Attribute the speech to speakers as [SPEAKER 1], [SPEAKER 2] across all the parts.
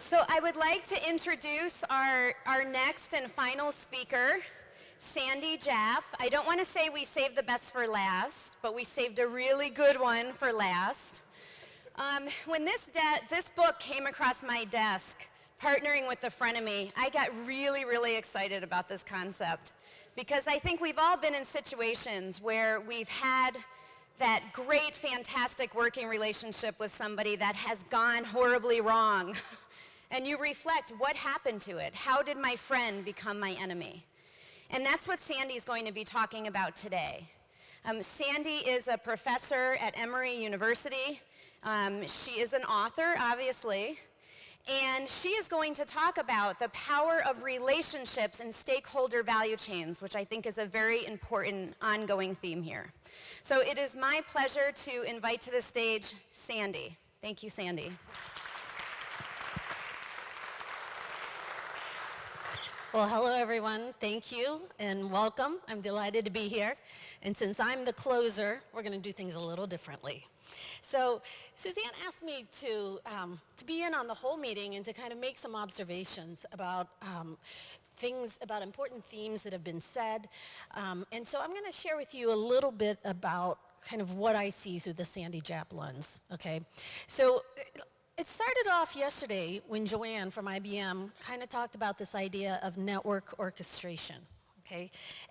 [SPEAKER 1] So I would like to introduce our next and final speaker, Sandy Japp. I don't want to say we saved the best for last, but we saved a really good one for last. When this book came across my desk, partnering with the Frenemy, I got really, really excited about this concept because I think we've all been in situations where we've had that great, fantastic working relationship with somebody that has gone horribly wrong. And you reflect, what happened to it? How did my friend become my enemy? And that's what Sandy's going to be talking about today. Sandy is a professor at Emory University. She is an author, obviously. And she is going to talk about the power of relationships and stakeholder value chains, which I think is a very important ongoing theme here. So it is my pleasure to invite to the stage Sandy. Thank you, Sandy.
[SPEAKER 2] Well, hello everyone. Thank you and welcome. I'm delighted to be here. And since I'm the closer, we're going to do things a little differently. So Suzanne asked me to be in on the whole meeting and to kind of make some observations about about important themes that have been said. And so I'm going to share with you a little bit about kind of what I see through the Sandy Japp lens, okay? So it started off yesterday when Joanne from IBM kind of talked about this idea of network orchestration. Okay?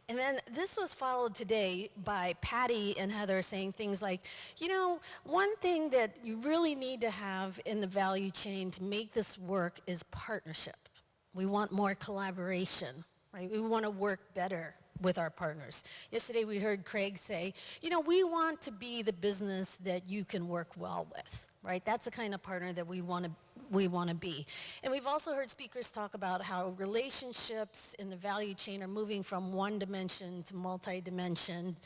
[SPEAKER 2] And then this was followed today by Patty and Heather saying things like, you know, one thing that you really need to have in the value chain to make this work is partnership. We want more collaboration, right? We want to work better with our partners. Yesterday we heard Craig say, you know, we want to be the business that you can work well with, right? That's the kind of partner that we want to be. And we've also heard speakers talk about how relationships in the value chain are moving from one dimension to multi-dimension.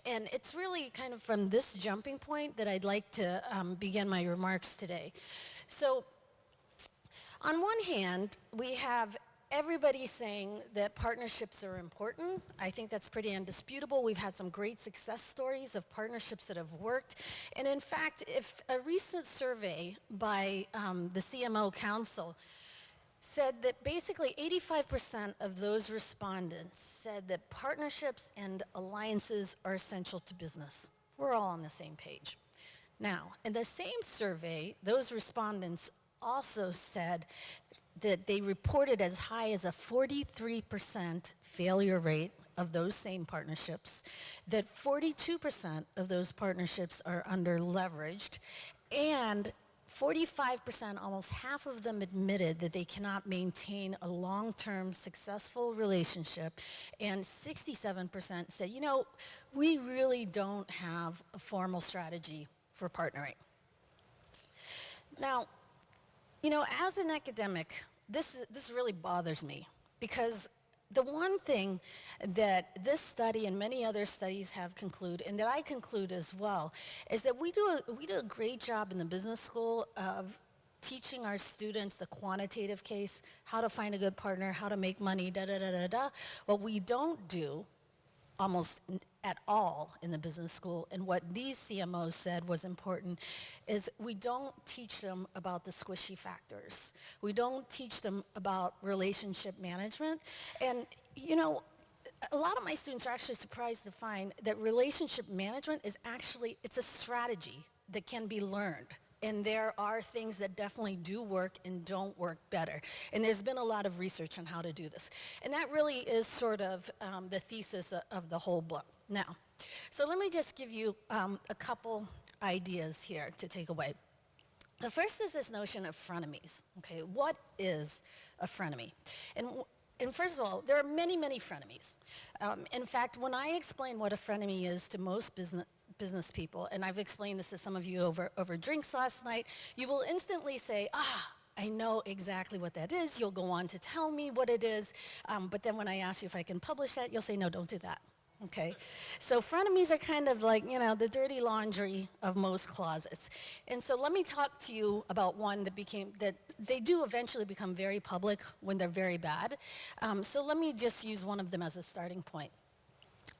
[SPEAKER 2] And it's really kind of from this jumping point that I'd like to begin my remarks today. So on one hand, we have everybody saying that partnerships are important. I think that's pretty indisputable. We've had some great success stories of partnerships that have worked. And in fact, if a recent survey by the CMO Council said that basically 85% of those respondents said that partnerships and alliances are essential to business. We're all on the same page. Now, in the same survey, those respondents also said that they reported as high as a 43% failure rate of those same partnerships, that 42% of those partnerships are under-leveraged, and 45%, almost half of them admitted that they cannot maintain a long-term successful relationship, and 67% said, you know, we really don't have a formal strategy for partnering. Now, you know, as an academic, this really bothers me because the one thing that this study and many other studies have concluded, and that I conclude as well, is that we do a great job in the business school of teaching our students the quantitative case, how to find a good partner, how to make money, da-da-da-da-da. What we don't do almost at all in the business school, and what these CMOs said was important, is we don't teach them about the squishy factors. We don't teach them about relationship management. And, you know, a lot of my students are actually surprised to find that relationship management is actually, it's a strategy that can be learned. And there are things that definitely do work and don't work better. And there's been a lot of research on how to do this. And that really is sort of the thesis of the whole book. Now, so let me just give you a couple ideas here to take away. The first is this notion of frenemies. Okay, what is a frenemy? And first of all, there are many, many frenemies. In fact, when I explain what a frenemy is to most business people, and I've explained this to some of you over drinks last night, you will instantly say, I know exactly what that is. You'll go on to tell me what it is, but then when I ask you if I can publish that, you'll say, no, don't do that. Okay, so frenemies are kind of like, you know, the dirty laundry of most closets. And so let me talk to you about one that they do eventually become very public when they're very bad. So let me just use one of them as a starting point.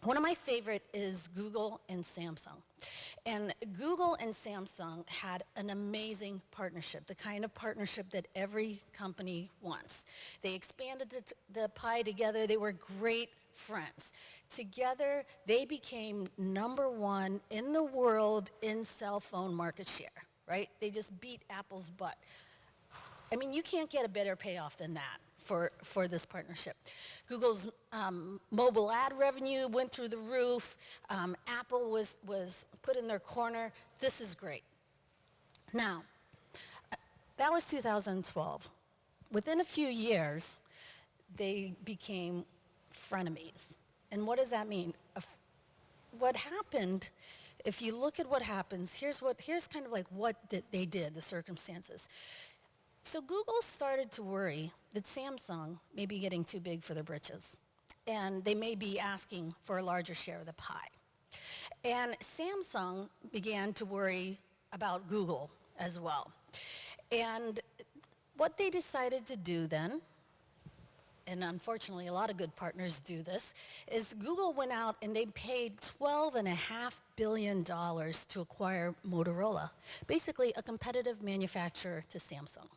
[SPEAKER 2] One of my favorite is Google and Samsung. And Google and Samsung had an amazing partnership, the kind of partnership that every company wants. They expanded the pie together. They were great friends. Together, they became #1 in the world in cell phone market share, right? They just beat Apple's butt. I mean, you can't get a better payoff than that for this partnership. Google's mobile ad revenue went through the roof. Apple was put in their corner. This is great. Now, that was 2012. Within a few years, they became frenemies. And what does that mean? What happened, if you look at what happens, here's kind of like what they did, the circumstances. So Google started to worry that Samsung may be getting too big for their britches, and they may be asking for a larger share of the pie. And Samsung began to worry about Google as well. And what they decided to do then, and unfortunately a lot of good partners do this, is Google went out and they paid $12.5 billion to acquire Motorola, basically a competitive manufacturer to Samsung.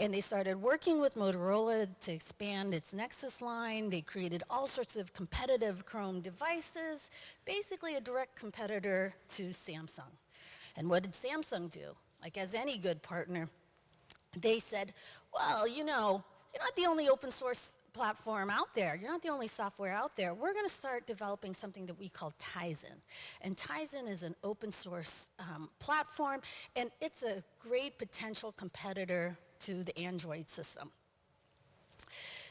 [SPEAKER 2] And they started working with Motorola to expand its Nexus line. They created all sorts of competitive Chrome devices, basically a direct competitor to Samsung. And what did Samsung do? Like as any good partner, they said, well, you know, you're not the only open source platform out there. You're not the only software out there. We're going to start developing something that we call Tizen. And Tizen is an open source platform, and it's a great potential competitor to the Android system.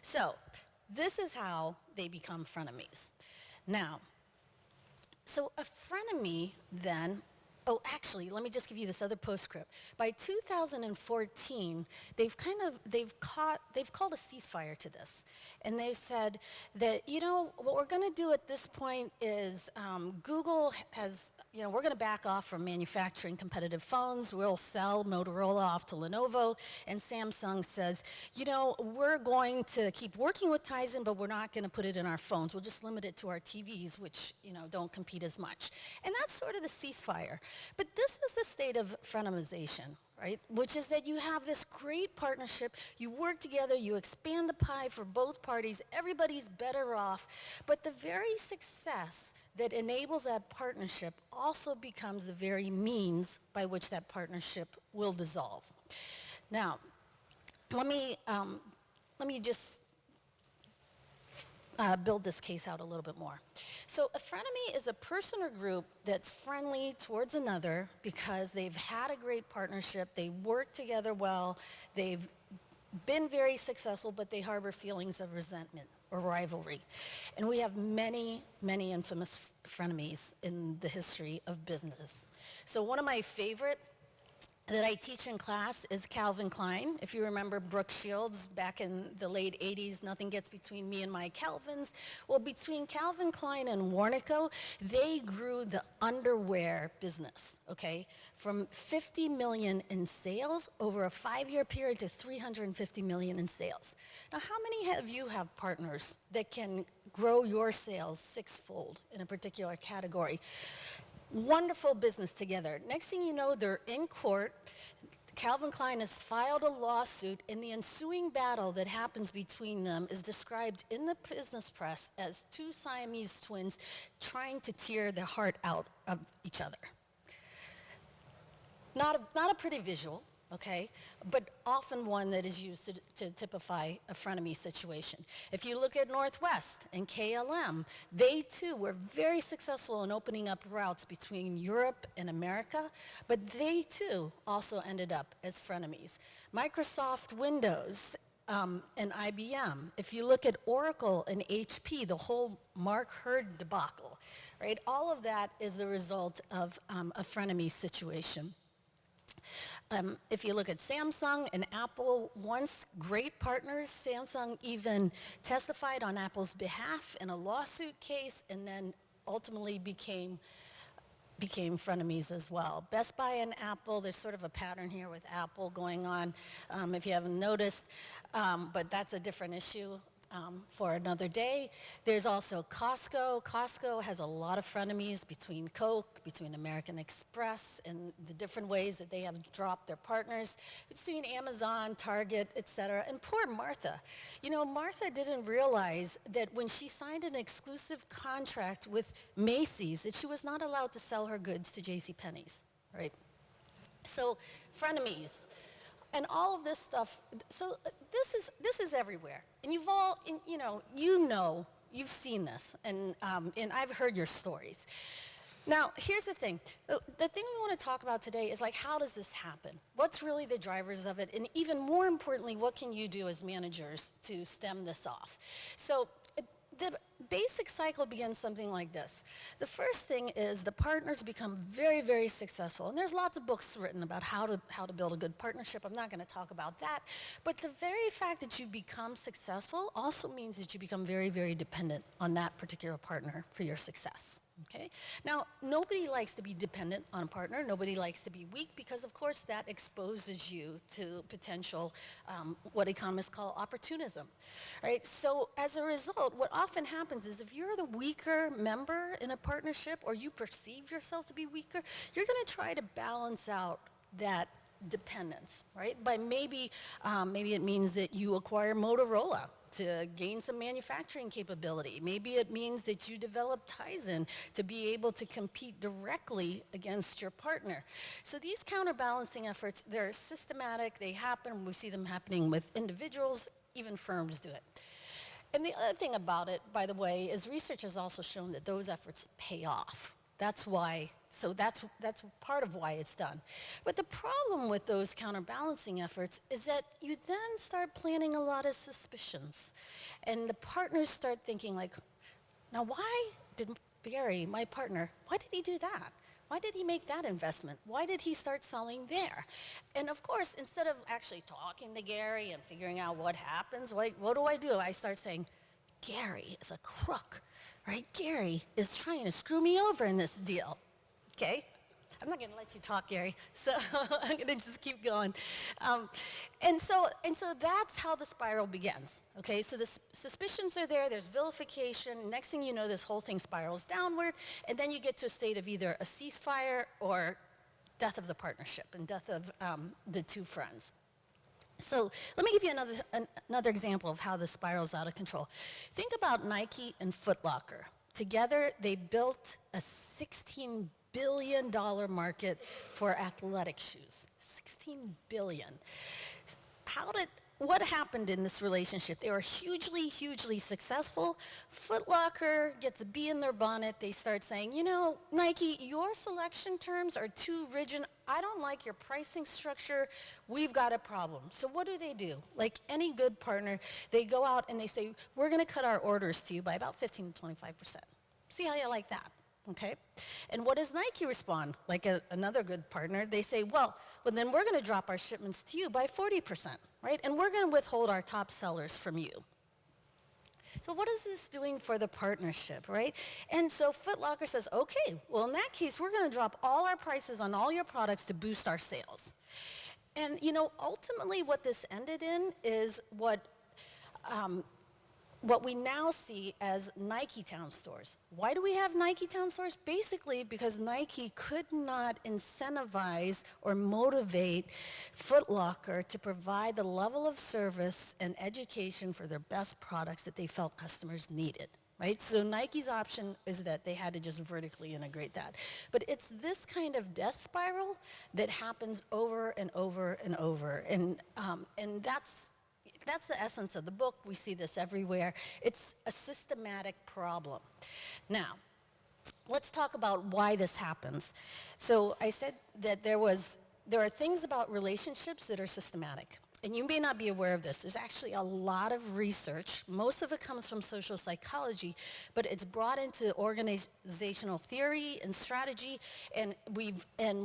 [SPEAKER 2] So this is how they become frenemies. Now, so a frenemy then, oh, actually, let me just give you this other postscript. By 2014, they've called a ceasefire to this. And they said that, you know, what we're going to do at this point is Google has, you know, we're going to back off from manufacturing competitive phones. We'll sell Motorola off to Lenovo. And Samsung says, you know, we're going to keep working with Tizen, but we're not going to put it in our phones. We'll just limit it to our TVs, which, you know, don't compete as much. And that's sort of the ceasefire. But this is the state of frenemization, right? Which is that you have this great partnership, you work together, you expand the pie for both parties, everybody's better off, but the very success that enables that partnership also becomes the very means by which that partnership will dissolve. Now, let me just build this case out a little bit more. So a frenemy is a person or group that's friendly towards another because they've had a great partnership, they work together well, they've been very successful, but they harbor feelings of resentment or rivalry. And we have many, many infamous frenemies in the history of business. So one of my favorite that I teach in class is Calvin Klein. If you remember Brooke Shields back in the late 80s, nothing gets between me and my Calvins. Well, between Calvin Klein and Warnaco, they grew the underwear business, okay? From 50 million in sales over a 5-year period to 350 million in sales. Now, how many of you have partners that can grow your sales 6-fold in a particular category? Wonderful business together. Next thing you know, they're in court. Calvin Klein has filed a lawsuit, and the ensuing battle that happens between them is described in the business press as two Siamese twins trying to tear the heart out of each other. Not a pretty visual, okay, but often one that is used to typify a frenemy situation. If you look at Northwest and KLM, they too were very successful in opening up routes between Europe and America, but they too also ended up as frenemies. Microsoft Windows and IBM, if you look at Oracle and HP, the whole Mark Hurd debacle, right, all of that is the result of a frenemy situation. If you look at Samsung and Apple, once great partners, Samsung even testified on Apple's behalf in a lawsuit case and then ultimately became frenemies as well. Best Buy and Apple, there's sort of a pattern here with Apple going on, if you haven't noticed, but that's a different issue. for another day. There's also Costco. Costco has a lot of frenemies between Coke, between American Express, and the different ways that they have dropped their partners, between Amazon, Target, etc. And poor Martha. You know, Martha didn't realize that when she signed an exclusive contract with Macy's, that she was not allowed to sell her goods to JCPenney's, right? So, frenemies. And all of this stuff, so this is everywhere. And you've seen this, and I've heard your stories. Now, here's the thing. The thing we want to talk about today is like, how does this happen? What's really the drivers of it? And even more importantly, what can you do as managers to stem this off? So the basic cycle begins something like this. The first thing is the partners become very, very successful. And there's lots of books written about how to build a good partnership. I'm not going to talk about that. But the very fact that you become successful also means that you become very, very dependent on that particular partner for your success. Okay? Now, nobody likes to be dependent on a partner. Nobody likes to be weak because, of course, that exposes you to potential, what economists call opportunism. Right? So as a result, what often happens is if you're the weaker member in a partnership or you perceive yourself to be weaker, you're going to try to balance out that dependence, right? By maybe it means that you acquire Motorola to gain some manufacturing capability. Maybe it means that you develop Tizen to be able to compete directly against your partner. So these counterbalancing efforts, they're systematic, they happen, we see them happening with individuals, even firms do it. And the other thing about it, by the way, is research has also shown that those efforts pay off. That's why, so that's part of why it's done. But the problem with those counterbalancing efforts is that you then start planting a lot of suspicions. And the partners start thinking like, now why did Gary, my partner, why did he do that? Why did he make that investment? Why did he start selling there? And of course, instead of actually talking to Gary and figuring out what happens, what do? I start saying, Gary is a crook. Right? Gary is trying to screw me over in this deal. Okay? I'm not going to let you talk, Gary. So I'm going to just keep going. And so that's how the spiral begins. Okay? So the suspicions are there. There's vilification. Next thing you know, this whole thing spirals downward. And then you get to a state of either a ceasefire or death of the partnership and death of the two friends. So let me give you another example of how this spirals out of control. Think about Nike and Foot Locker. Together, they built a $16 billion market for athletic shoes. $16 billion. What happened in this relationship? They were hugely, hugely successful. Foot Locker gets a bee in their bonnet. They start saying, you know, Nike, your selection terms are too rigid. I don't like your pricing structure. We've got a problem. So what do? Like any good partner, they go out and they say, we're going to cut our orders to you by about 15 to 25%. See how you like that? Okay? And what does Nike respond? Like another good partner, they say, well, then we're going to drop our shipments to you by 40%, right? And we're going to withhold our top sellers from you. So what is this doing for the partnership, right? And so Foot Locker says, okay, well, in that case, we're going to drop all our prices on all your products to boost our sales. And, you know, ultimately what this ended in is what we now see as Nike Town stores. Why do we have Nike Town stores? Basically because Nike could not incentivize or motivate Foot Locker to provide the level of service and education for their best products that they felt customers needed. Right? So Nike's option is that they had to just vertically integrate that. But it's this kind of death spiral that happens over and over and over. And that's the essence of the book. We see this everywhere. It's a systematic problem. Now, let's talk about why this happens. So I said that there are things about relationships that are systematic. And you may not be aware of this. There's actually a lot of research. Most of it comes from social psychology, but it's brought into organizational theory and strategy. And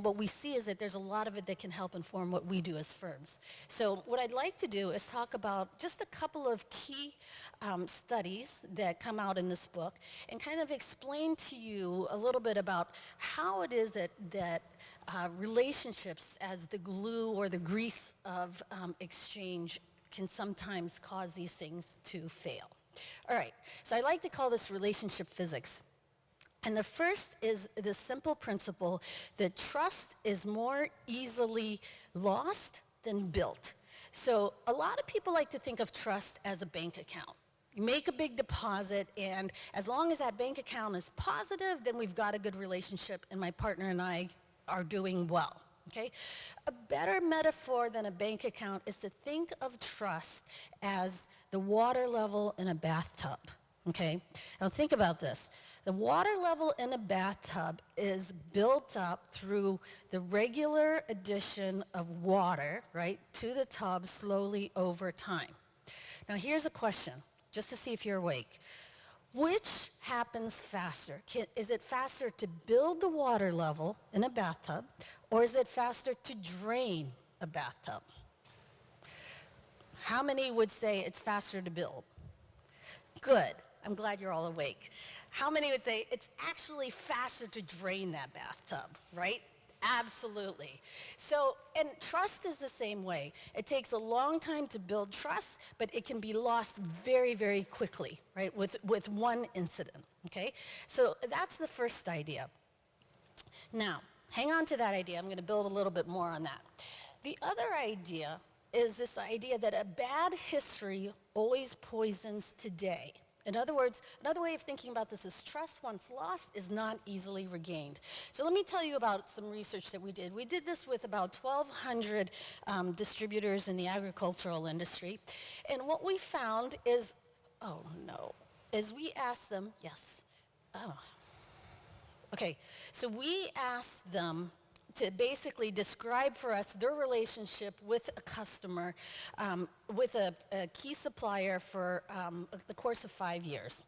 [SPEAKER 2] what we see is that there's a lot of it that can help inform what we do as firms. So what I'd like to do is talk about just a couple of key studies that come out in this book and kind of explain to you a little bit about how it is that relationships as the glue or the grease of exchange can sometimes cause these things to fail. All right, so I like to call this relationship physics. And the first is the simple principle that trust is more easily lost than built. So a lot of people like to think of trust as a bank account. You make a big deposit, and as long as that bank account is positive, then we've got a good relationship, and my partner and I are doing well. Okay? A better metaphor than a bank account is to think of trust as the water level in a bathtub. Okay? Now think about this. The water level in a bathtub is built up through the regular addition of water, right, to the tub slowly over time. Now here's a question, just to see if you're awake. Which happens faster? Is it faster to build the water level in a bathtub, or is it faster to drain a bathtub? How many would say it's faster to build? Good. I'm glad you're all awake. How many would say it's actually faster to drain that bathtub, right? Absolutely. So, and trust is the same way. It takes a long time to build trust, but it can be lost very, very quickly, right, with one incident, okay? So that's the first idea. Now, hang on to that idea. I'm going to build a little bit more on that. The other idea is this idea that a bad history always poisons today. In other words, another way of thinking about this is trust once lost is not easily regained. So let me tell you about some research that we did. We did this with about 1,200 distributors in the agricultural industry. And what we found is, oh no, is we asked them, yes, oh. Okay, so we asked them to basically describe for us their relationship with a customer, with a key supplier for the course of 5 years.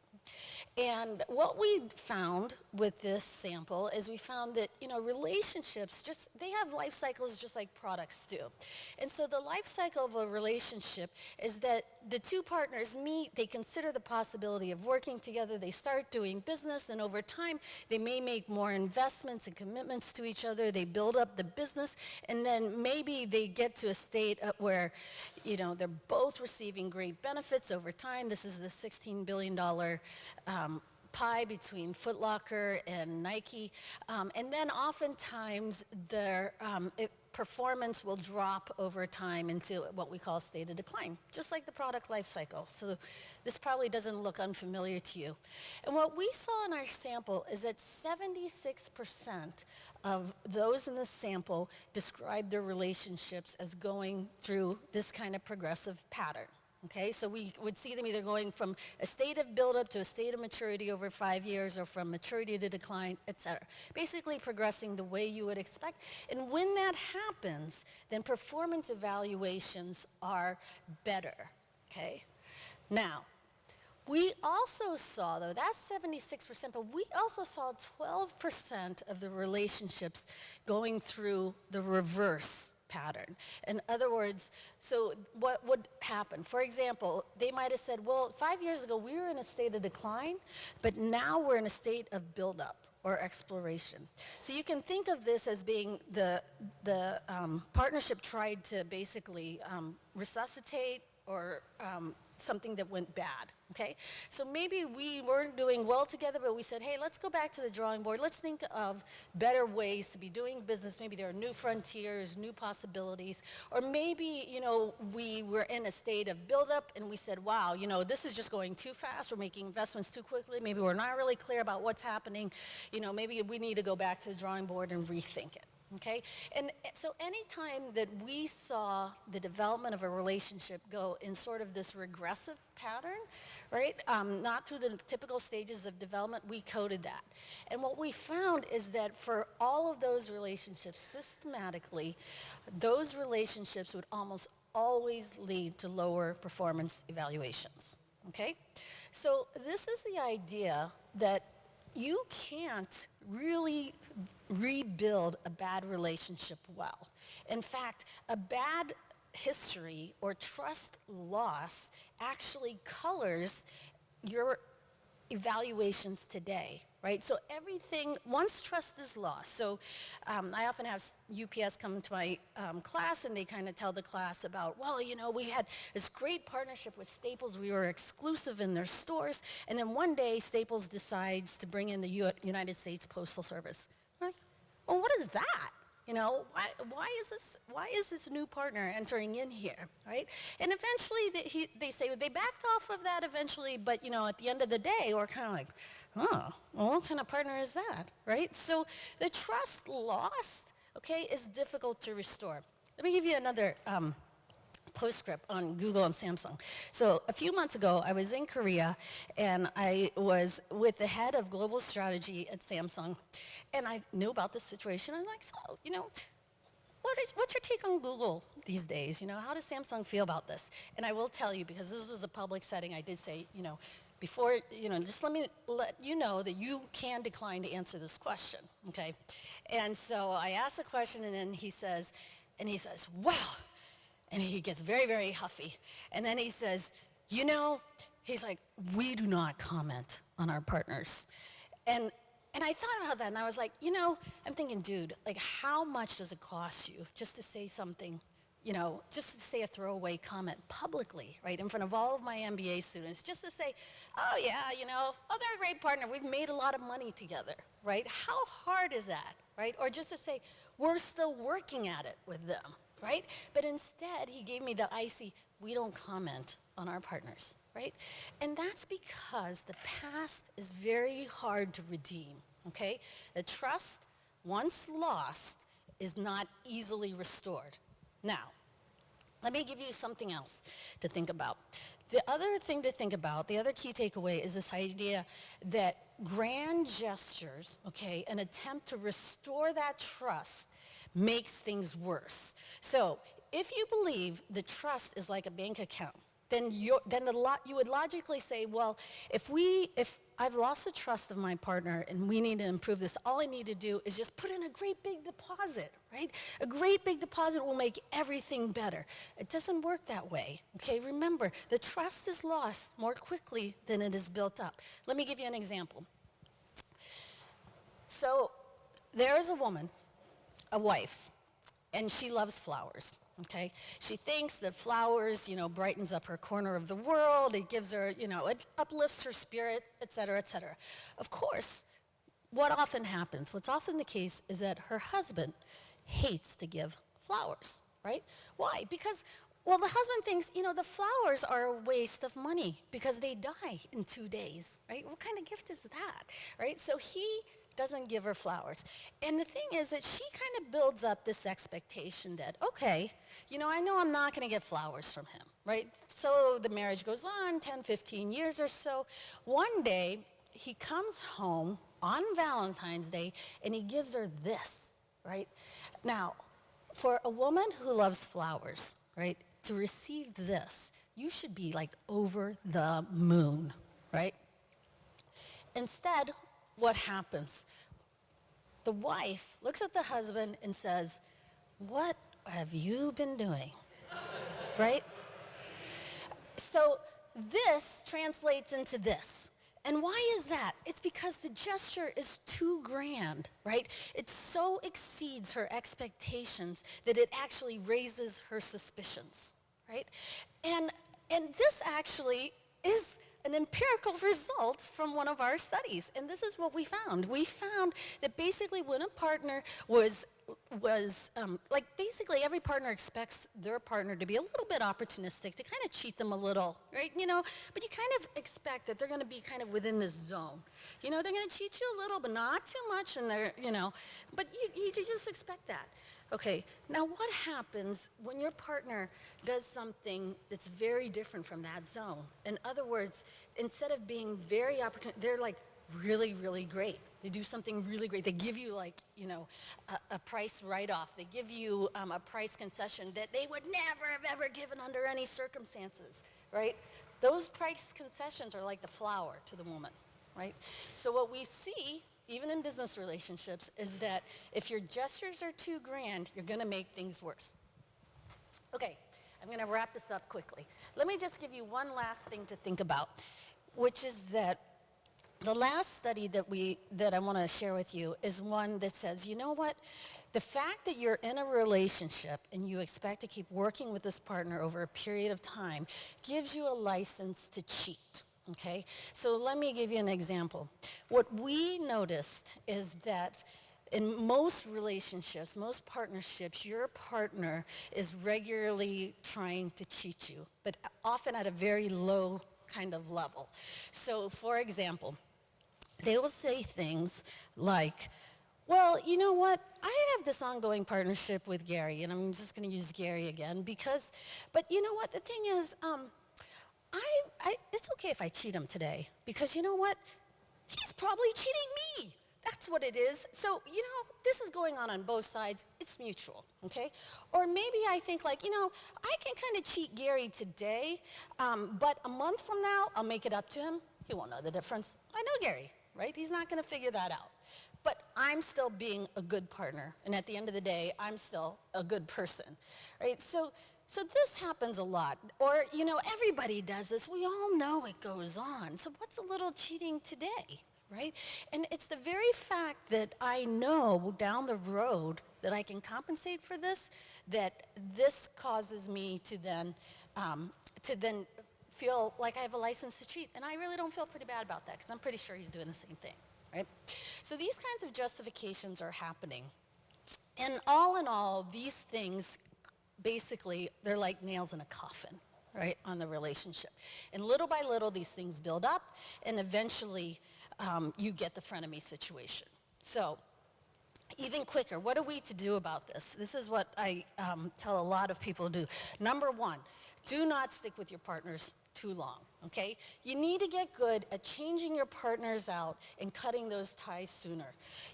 [SPEAKER 2] And what we found with this sample is we found that, relationships they have life cycles just like products do. And so the life cycle of a relationship is that the two partners meet, they consider the possibility of working together, they start doing business, and over time, they may make more investments and commitments to each other, they build up the business, and then maybe they get to a state where, they're both receiving great benefits over time. This is the $16 billion pie between Foot Locker and Nike. And then oftentimes their performance will drop over time into what we call a state of decline, just like the product life cycle. So this probably doesn't look unfamiliar to you. And what we saw in our sample is that 76% of those in the sample described their relationships as going through this kind of progressive pattern. Okay, so we would see them either going from a state of buildup to a state of maturity over 5 years, or from maturity to decline, et cetera. Basically progressing the way you would expect. And when that happens, then performance evaluations are better, okay? Now, we also saw, though, that's 76%, but we also saw 12% of the relationships going through the reverse pattern. In other words, so what would happen? For example, they might have said, well, 5 years ago we were in a state of decline, but now we're in a state of buildup or exploration. So you can think of this as being the partnership tried to basically resuscitate or something that went bad, okay? So maybe we weren't doing well together, but we said, hey, let's go back to the drawing board. Let's think of better ways to be doing business. Maybe there are new frontiers, new possibilities. Or maybe, we were in a state of buildup and we said, wow, this is just going too fast. We're making investments too quickly. Maybe we're not really clear about what's happening. Maybe we need to go back to the drawing board and rethink it. Okay, and so anytime that we saw the development of a relationship go in sort of this regressive pattern, right, not through the typical stages of development, we coded that. And what we found is that for all of those relationships, systematically, those relationships would almost always lead to lower performance evaluations, okay? So this is the idea that you can't really rebuild a bad relationship well. In fact, a bad history or trust loss actually colors your evaluations today, right? So everything, once trust is lost, so I often have UPS come into my class and they kind of tell the class about, well, you know, we had this great partnership with Staples. We were exclusive in their stores. And then one day Staples decides to bring in the United States Postal Service. I'm like, well, what is that? You know, why is this new partner entering in here, right? And eventually they say they backed off of that eventually, but you know, at the end of the day, we're kind of like, oh, well, what kind of partner is that, right? So the trust lost, okay, is difficult to restore. Let me give you another postscript on Google and Samsung. So a few months ago, I was in Korea, and I was with the head of global strategy at Samsung, and I knew about this situation. I'm like, so, you know, what's your take on Google these days? You know, how does Samsung feel about this? And I will tell you, because this was a public setting, I did say, you know, before, you know, just let you know that you can decline to answer this question, okay? And so I asked the question, and then he says, wow. And he gets very, very huffy. And then he says, you know, he's like, we do not comment on our partners. And I thought about that, and I was like, you know, I'm thinking, dude, like, how much does it cost you just to say something, you know, just to say a throwaway comment publicly, right, in front of all of my MBA students, just to say, oh, yeah, you know, oh, they're a great partner. We've made a lot of money together, right? How hard is that, right? Or just to say, we're still working at it with them. Right? But instead, he gave me the icy, we don't comment on our partners, right? And that's because the past is very hard to redeem, okay? The trust, once lost, is not easily restored. Now, let me give you something else to think about. The other thing to think about, the other key takeaway is this idea that grand gestures, okay, an attempt to restore that trust makes things worse. So if you believe the trust is like a bank account, then you would logically say, well, if I've lost the trust of my partner and we need to improve this, all I need to do is just put in a great big deposit, right? A great big deposit will make everything better. It doesn't work that way, okay? Remember, the trust is lost more quickly than it is built up. Let me give you an example. So there is a woman, a wife, and she loves flowers, okay? She thinks that flowers, you know, brightens up her corner of the world, it gives her, you know, it uplifts her spirit, et cetera, et cetera. Of course, what's often the case is that her husband hates to give flowers, right? Why? Because, well, the husband thinks, you know, the flowers are a waste of money because they die in 2 days, right? What kind of gift is that, right? So he doesn't give her flowers. And the thing is that she kind of builds up this expectation that, okay, you know I'm not going to get flowers from him, right? So the marriage goes on 10, 15 years or so. One day, he comes home on Valentine's Day, and he gives her this, right? Now, for a woman who loves flowers, right, to receive this, you should be like over the moon, right? Instead, what happens? The wife looks at the husband and says, what have you been doing? Right? So this translates into this. And why is that? It's because the gesture is too grand, right? It so exceeds her expectations that it actually raises her suspicions, right? And this actually is an empirical result from one of our studies. And this is what we found. We found that basically when a partner was like basically every partner expects their partner to be a little bit opportunistic, to kind of cheat them a little, right? You know, but you kind of expect that they're going to be kind of within this zone. You know, they're going to cheat you a little, but not too much, and they're, you know, but you just expect that. Okay, now what happens when your partner does something that's very different from that zone? In other words, instead of being very opportunistic, they're like really, really great. They do something really great. They give you like, you know, a price write-off. They give you a price concession that they would never have ever given under any circumstances, right? Those price concessions are like the flower to the woman, right? So what we see, even in business relationships, is that if your gestures are too grand, you're going to make things worse. Okay, I'm going to wrap this up quickly. Let me just give you one last thing to think about, which is that The last study that I want to share with you is one that says, you know what? The fact that you're in a relationship and you expect to keep working with this partner over a period of time gives you a license to cheat, okay? So let me give you an example. What we noticed is that in most relationships, most partnerships, your partner is regularly trying to cheat you, but often at a very low kind of level. So for example, they will say things like, well, you know what? I have this ongoing partnership with Gary, and I'm just going to use Gary again but you know what? The thing is, it's okay if I cheat him today, because you know what? He's probably cheating me. That's what it is. So, you know, this is going on both sides. It's mutual, okay? Or maybe I think like, you know, I can kind of cheat Gary today, but a month from now, I'll make it up to him. He won't know the difference. I know Gary, right? He's not going to figure that out. But I'm still being a good partner, and at the end of the day, I'm still a good person, right? So this happens a lot. Or, you know, everybody does this. We all know it goes on. So what's a little cheating today, right? And it's the very fact that I know down the road that I can compensate for this, that this causes me to then feel like I have a license to cheat. And I really don't feel pretty bad about that, because I'm pretty sure he's doing the same thing, right? So these kinds of justifications are happening. And all in all, these things, basically, they're like nails in a coffin, right, on the relationship. And little by little, these things build up, and eventually, you get the frenemy situation. So even quicker, what are we to do about this? This is what I tell a lot of people to do. Number one, do not stick with your partners too long, okay? You need to get good at changing your partners out and cutting those ties sooner.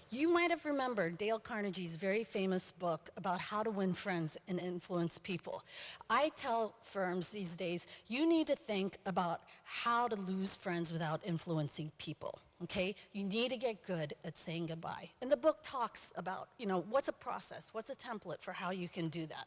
[SPEAKER 2] You might have remembered Dale Carnegie's very famous book about how to win friends and influence people. I tell firms these days, you need to think about how to lose friends without influencing people, okay? You need to get good at saying goodbye. And the book talks about, you know, what's a process, what's a template for how you can do that.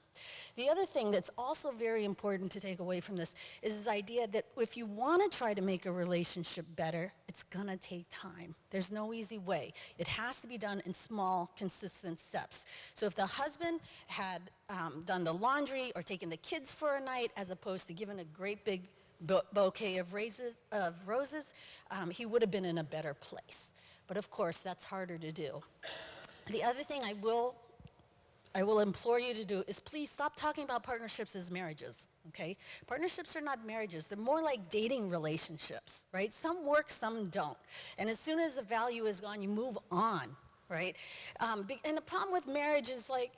[SPEAKER 2] The other thing that's also very important to take away from this is this idea that if you want to try to make a relationship better, it's gonna take time. There's no easy way. It has to be done in small, consistent steps. So if the husband had done the laundry or taken the kids for a night, as opposed to giving a great big bouquet of roses, he would have been in a better place. But of course, that's harder to do. The other thing I will implore you to do is please stop talking about partnerships as marriages, okay? Partnerships are not marriages. They're more like dating relationships, right? Some work, some don't. And as soon as the value is gone, you move on, right? And the problem with marriage is like,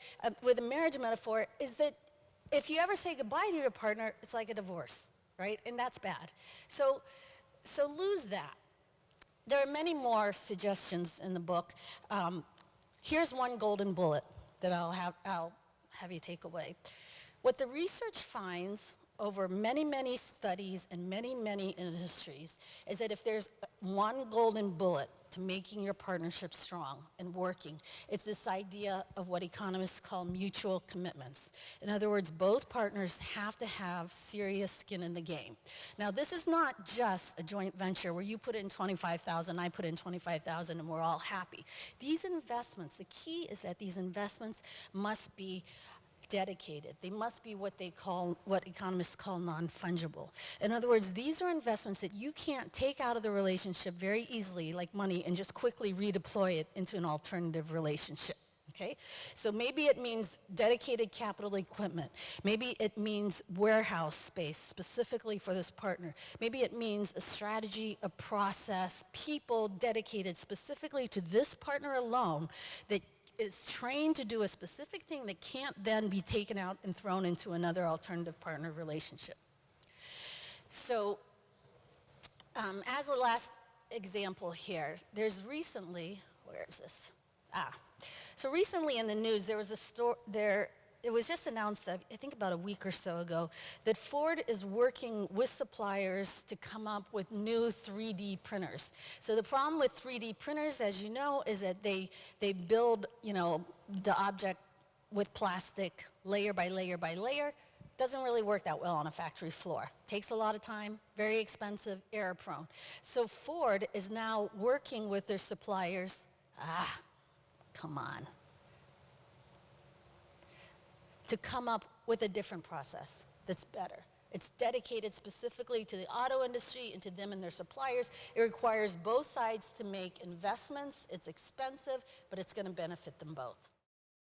[SPEAKER 2] with a marriage metaphor, is that if you ever say goodbye to your partner, it's like a divorce, right? And that's bad. So lose that. There are many more suggestions in the book. Here's one golden bullet that I'll have you take away. What the research finds over many, many studies and many, many industries is that if there's one golden bullet to making your partnership strong and working, it's this idea of what economists call mutual commitments. In other words, both partners have to have serious skin in the game. Now, this is not just a joint venture where you put in $25,000, I put in $25,000, and we're all happy. These investments, the key is that these investments must be dedicated. They must be what economists call non-fungible. In other words, these are investments that you can't take out of the relationship very easily, like money, and just quickly redeploy it into an alternative relationship. Okay? So maybe it means dedicated capital equipment. Maybe it means warehouse space specifically for this partner. Maybe it means a strategy, a process, people dedicated specifically to this partner alone that is trained to do a specific thing that can't then be taken out and thrown into another alternative partner relationship. So as a last example here, there's recently, where is this? So recently in the news, there was it was just announced that, I think about a week or so ago, that Ford is working with suppliers to come up with new 3D printers. So the problem with 3D printers, as you know, is that they build, you know, the object with plastic layer by layer by layer, doesn't really work that well on a factory floor. Takes a lot of time, very expensive, error prone. So Ford is now working with their suppliers, come on, to come up with a different process that's better. It's dedicated specifically to the auto industry and to them and their suppliers. It requires both sides to make investments. It's expensive, but it's going to benefit them both.